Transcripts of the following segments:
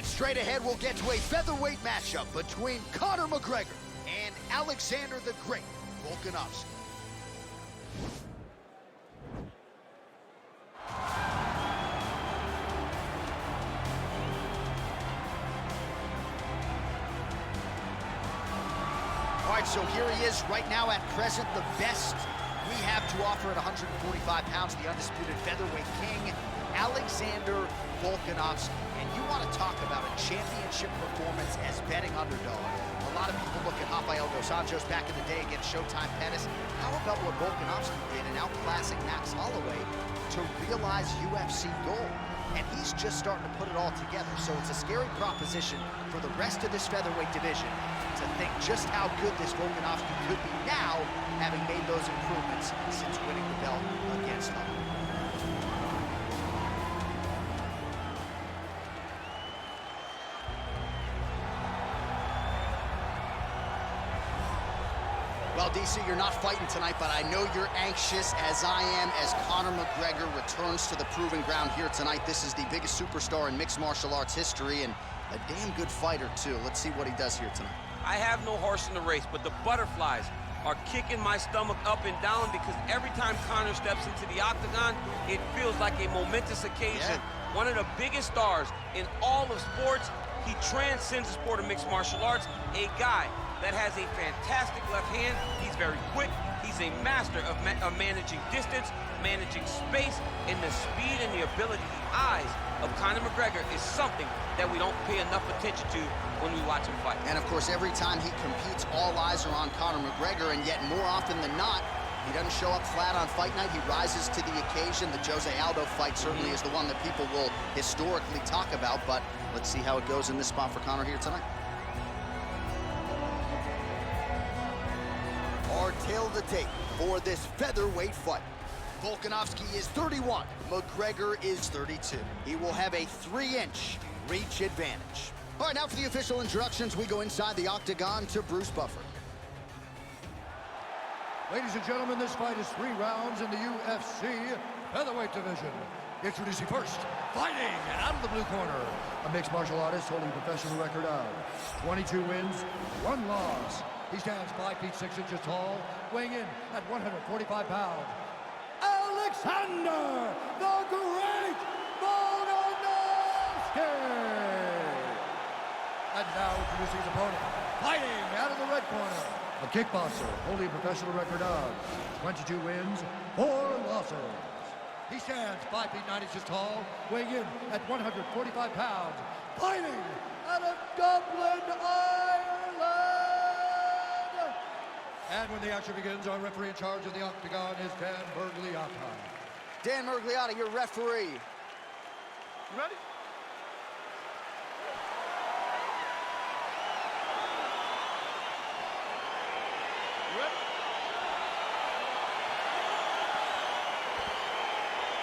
And straight ahead, we'll get to a featherweight matchup between Conor McGregor and Alexander the Great Volkanovski. All right, so here he is right now, at present, the best we have to offer at 145 pounds, the undisputed featherweight king, Alexander Volkanovski. And you want to talk about a championship performance as betting underdog. A lot of people look at Rafael dos Anjos back in the day against Showtime Pettis. How about what Volkanovski did in outclassing Max Holloway to realize UFC gold? And he's just starting to put it all together. So it's a scary proposition for the rest of this featherweight division to think just how good this Volkanovski could be now, having made those improvements since winning the belt against Holloway. Well, DC, you're not fighting tonight, but I know you're anxious, as I am, as Conor McGregor returns to the proving ground here tonight. This is the biggest superstar in mixed martial arts history, and a damn good fighter, too. Let's see what he does here tonight. I have no horse in the race, but the butterflies are kicking my stomach up and down because every time Conor steps into the octagon, it feels like a momentous occasion. Yeah. One of the biggest stars in all of sports. He transcends the sport of mixed martial arts. A guy that has a fantastic left hand. He's very quick. He's a master of managing distance, managing space, and the speed and the ability, the eyes of Conor McGregor is something that we don't pay enough attention to when we watch him fight. And of course, every time he competes, all eyes are on Conor McGregor, and yet more often than not, he doesn't show up flat on fight night. He rises to the occasion. The Jose Aldo fight certainly is the one that people will historically talk about, but let's see how it goes in this spot for Conor here tonight. Our tail of the tape for this featherweight fight. Volkanovski is 31, McGregor is 32. He will have a 3-inch reach advantage. All right, now for the official introductions, we go inside the octagon to Bruce Buffer. Ladies and gentlemen, this fight is 3 rounds in the UFC featherweight division. Introducing first, fighting out of the blue corner, a mixed martial artist holding a professional record of 22 wins, 1 loss. He stands 5 feet 6 inches tall, weighing in at 145 pounds. Alexander the Great Volkanovski! And now introducing his opponent, fighting out of the red corner, a kickboxer holding a professional record of 22 wins, 4 losses. He stands 5 feet 9 inches tall, weighing in at 145 pounds, fighting out of Dublin, Ireland! And when the action begins, our referee in charge of the octagon is Dan Mergliotta. Dan Mergliotta, your referee. You ready?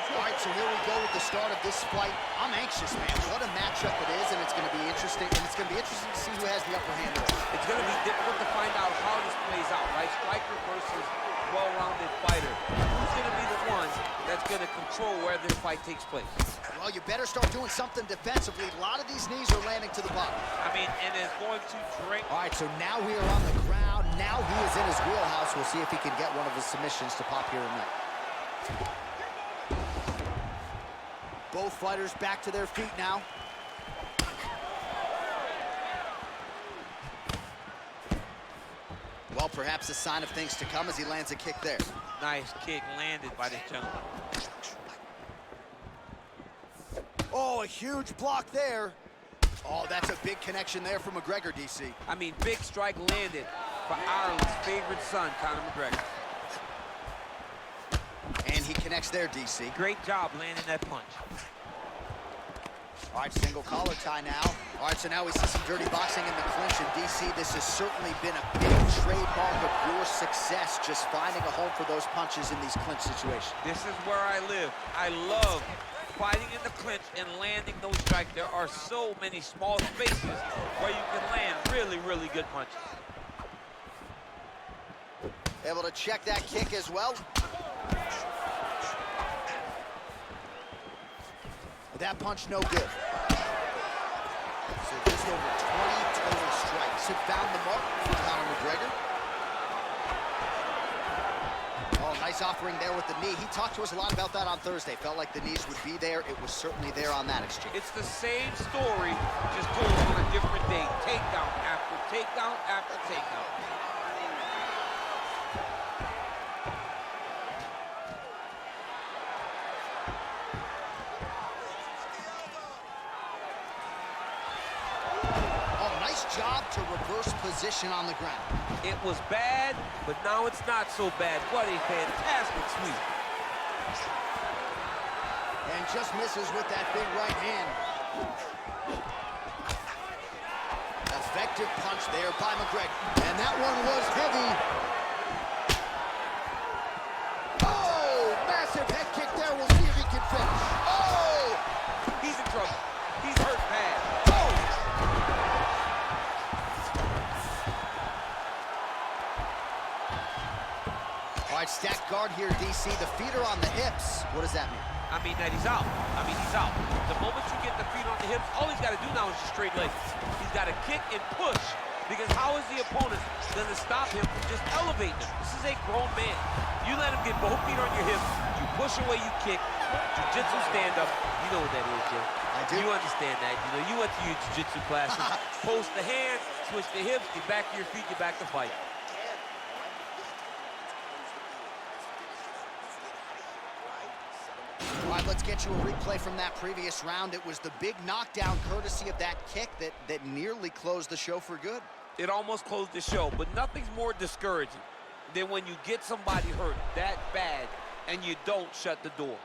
All right, so here we go with the start of this fight. I'm anxious, man. What a matchup it is, and it's going to be interesting. And it's going to be interesting to see who has the upper hand. It's going to be difficult to find out how this plays out, right? Striker versus well-rounded fighter. Who's going to be the one that's going to control where this fight takes place? Well, you better start doing something defensively. A lot of these knees are landing to the bottom. I mean, and it's going to drink. All right, so now we are on the ground. Now he is in his wheelhouse. We'll see if he can get one of his submissions to pop here tonight. Both fighters back to their feet now. Well, perhaps a sign of things to come as he lands a kick there. Nice kick landed by this gentleman. Oh, a huge block there. Oh, that's a big connection there for McGregor, DC. I mean, big strike landed for Ireland's favorite son, Conor McGregor. And he connects there, DC. Great job landing that punch. All right, single collar tie now. All right, so now we see some dirty boxing in the clinch. And DC, this has certainly been a big trademark of your success, just finding a home for those punches in these clinch situations. This is where I live. I love fighting in the clinch and landing those strikes. There are so many small spaces where you can land really, really good punches. Able to check that kick as well. That punch no good. So just over 20 total strikes have found the mark for Conor McGregor. Oh, nice offering there with the knee. He talked to us a lot about that on Thursday. Felt like the knees would be there. It was certainly there on that exchange. It's the same story, just told on a different day. Takedown after takedown after takedown. Job to reverse position on the ground. It was bad, but now it's not so bad. What a fantastic sweep. And just misses with that big right hand. Effective punch there by McGregor. And that one was heavy. Oh, massive head kick there. We'll see if he can finish. Oh! He's in trouble. He's hurt bad. All right, stacked guard here, DC. The feet are on the hips. What does that mean? I mean that he's out. He's out. The moment you get the feet on the hips, all he's got to do now is just straight legs. He's got to kick and push, because how is the opponent going to stop him from just elevating him? This is a grown man. You let him get both feet on your hips, you push away, you kick, jiu-jitsu stand-up. You know what that is, Jay. I do. You understand that. You know, you went to your jiu-jitsu classes. Post the hand, switch the hips, get back to your feet, get back to fight. All right, let's get you a replay from that previous round. It was the big knockdown courtesy of that kick that nearly closed the show for good. It almost closed the show, but nothing's more discouraging than when you get somebody hurt that bad and you don't shut the door.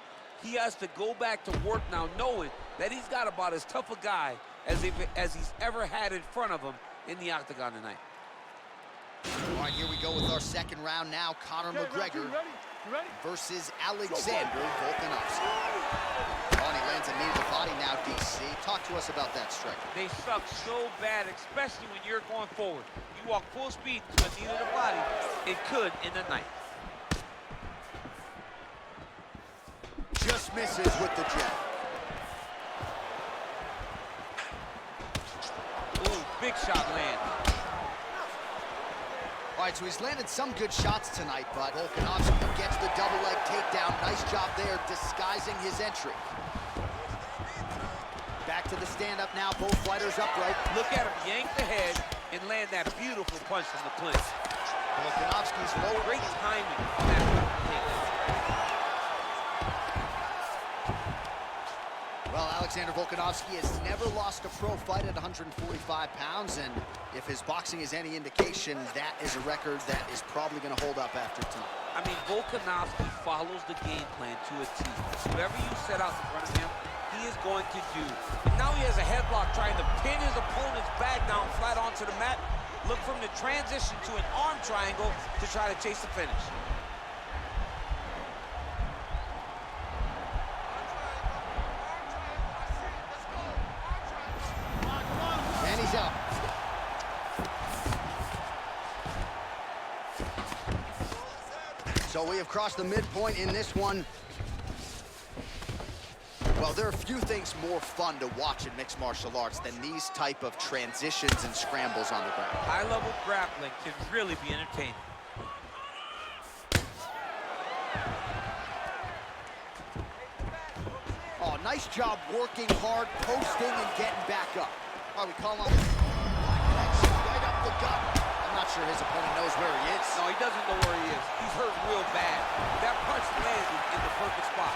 He has to go back to work now knowing that he's got about as tough a guy as he's ever had in front of him in the octagon tonight. All right, here we go with our second round now. Conor McGregor versus Alexander Volkanovski. Oh, and he lands a knee to the body now, DC. Talk to us about that strike. They suck so bad, especially when you're going forward. You walk full speed to a knee to the body, it could end the night. Just misses with the jab. Ooh, big shot lands. All right, so he's landed some good shots tonight, but Volkanovski gets the double leg takedown. Nice job there, disguising his entry. Back to the stand-up now, both fighters upright. Look at him yank the head and land that beautiful punch from the clinch. Volkanovski's low. Great timing on that takedown. Well, Alexander Volkanovski has never lost a pro fight at 145 pounds, and if his boxing is any indication, that is a record that is probably going to hold up after tonight. I mean, Volkanovski follows the game plan to a T. Whatever you set out in front of him, he is going to do. And now he has a headlock trying to pin his opponent's back down flat onto the mat. Look for him to transition to an arm triangle to try to chase the finish. And he's out. So we have crossed the midpoint in this one. Well, there are few things more fun to watch in mixed martial arts than these type of transitions and scrambles on the ground. High-level grappling can really be entertaining. Oh, nice job working hard, posting, and getting back up. All right, we call on connection right up the gut. I'm not sure his opponent knows where he is. No, he doesn't know where he is. He's hurt real bad. That punch landed in the perfect spot.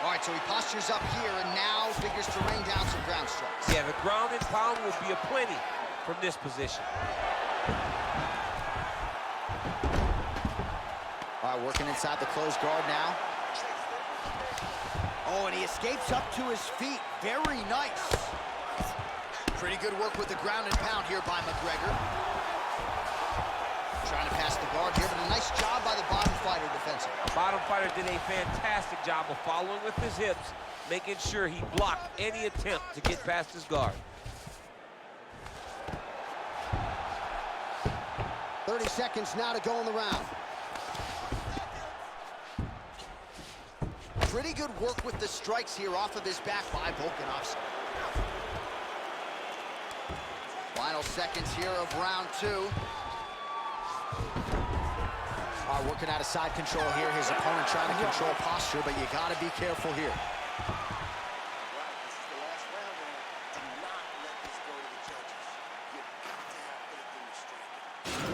All right, so he postures up here and now figures to rain down some ground strikes. Yeah, the ground and pound will be aplenty from this position. All right, working inside the closed guard now. Oh, and he escapes up to his feet. Very nice. Pretty good work with the ground and pound here by McGregor. Trying to pass the guard here, but a nice job by the bottom fighter defensively. Bottom fighter did a fantastic job of following with his hips, making sure he blocked any attempt to get past his guard. 30 seconds now to go in the round. Pretty good work with the strikes here off of his back by Volkanovski. final seconds here of round 2. Working out of side control here. His opponent trying to control posture, but you got to be careful here.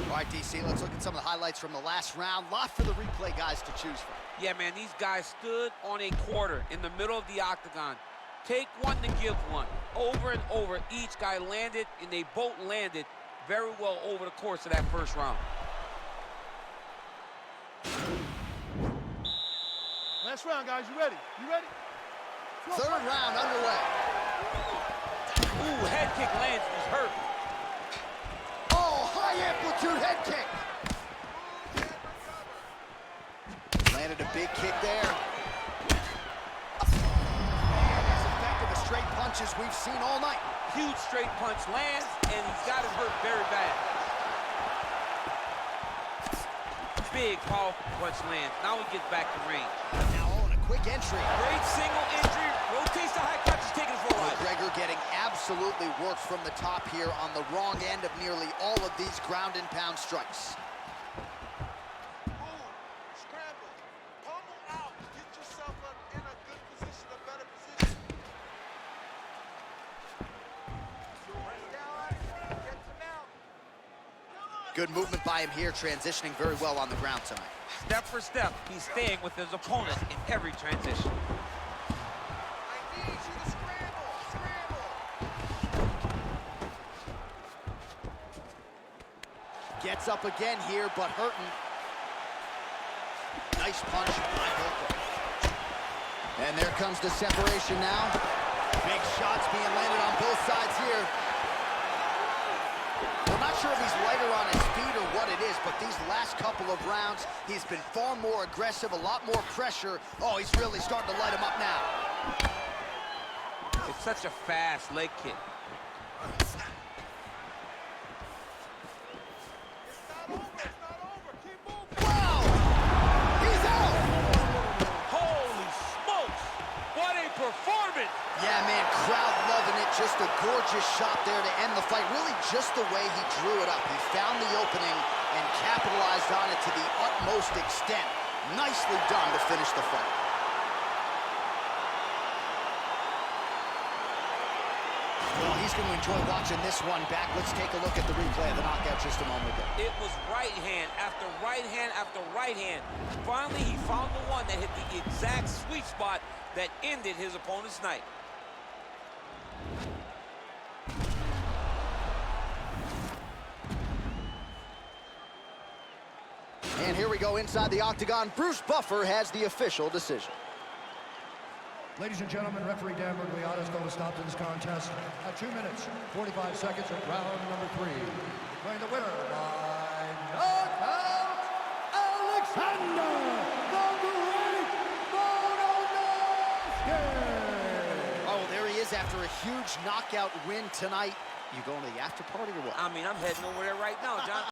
All right, DC, let's look at some of the highlights from the last round. Lot for the replay guys to choose from. Yeah, man, these guys stood on a quarter in the middle of the octagon. Take one to give one. Over and over, each guy landed, and they both landed very well over the course of that first round. Last round, guys. You ready? You ready? Third round underway. Ooh, head kick lands, he's hurt. Oh, high amplitude head kick. Landed a big kick there. And as effective as straight punches we've seen all night. Huge straight punch lands, and he's got him hurt very bad. Big, powerful punch lands. Now he gets back to range. Now on a quick entry. Great single entry. Rotates the high punches, taking it for a ride. McGregor getting absolutely worked from the top here on the wrong end of nearly all of these ground and pound strikes. Move, scramble, pummel out. Get yourself in a good position, a better position. Good movement by him here, transitioning very well on the ground tonight. Step for step, he's staying with his opponent in every transition. I need you to scramble. Gets up again here, but hurting. Nice punch by Volkanovski. And there comes the separation now. Big shots being landed on both sides here. I'm not sure if he's lighter on his feet or what it is, but these last couple of rounds, he's been far more aggressive, a lot more pressure. Oh, he's really starting to light him up now. It's such a fast leg kick. It's not over. Keep moving. Wow! He's out! Holy smokes! What a performance! Yeah, man, crowd loving it. Just a gorgeous shot there to end the fight. Really just the way he drew it up. He found the opening and capitalized on it to the utmost extent. Nicely done to finish the fight. Well, he's going to enjoy watching this one back. Let's take a look at the replay of the knockout just a moment ago. It was right hand after right hand after right hand. Finally, he found the one that hit the exact sweet spot that ended his opponent's night. And here we go inside the octagon. Bruce Buffer has the official decision. Ladies and gentlemen, referee Dan Bergliata is going to stop to this contest at 2 minutes, 45 seconds of round number 3. Declaring the winner by knockout, Alexander the Great Volkanovski! Oh, there he is after a huge knockout win tonight. You going to the after party or what? I mean, I'm heading over there right now, John.